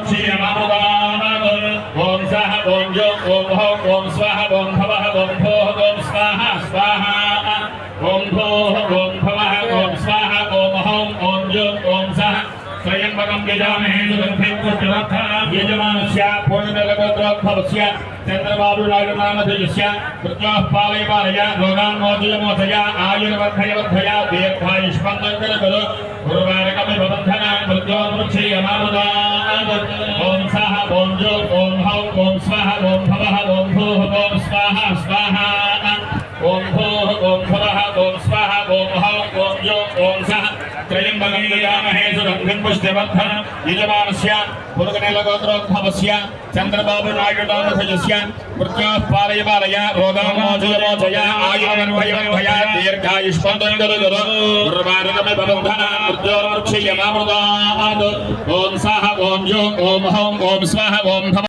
ชียมาบานาตุนโอมสหโอมโยโอมโหโอมสวะโอมภวะโอมโพโอมสวะสวะโอมโพโอมภวะโอมสวะโอมโหโอมโยโอมสหस्वयं भगं यजामहे सुगन्धिं पुष्टिवर्धनं यजमानस्य पूर्णनिर्गोत्रोद्भवस्य चन्द्रबाबु नायडु नामधेयस्य कृत्याः पालय रोगान् मोचय आयुर्वर्धय दीर्घायुष्मन्तं करो गुरुवारकमिव बन्धनान् मृत्योर्मुक्षीयमामुदात् ॐ सः ॐ जो ॐ हौ ॐ स्वः ॐ भवः ॐ भूः ॐ स्वाहा स्वाहा ॐ भूः ॐ भवः ॐ स्वः ॐ हौ ॐ जो ॐ सः त्रयम्बकं यजामहे सुगन्धिं पुष्टिवर्धनं यजमानस्य पूर्णनिर्गोत्रोद्भवस्य चन्द्रबाबु नायडु नामधेयस्य मृत्योः पालय रोगान् मोचय आयुर्वर्धय दीर्घायुष्मन्तं करो गुरुवारकमिव बन्धनान् मृत्योर्मुक्षीयमामुदात् ॐ सः ॐ जो ॐ हौ ॐ स्वः ॐ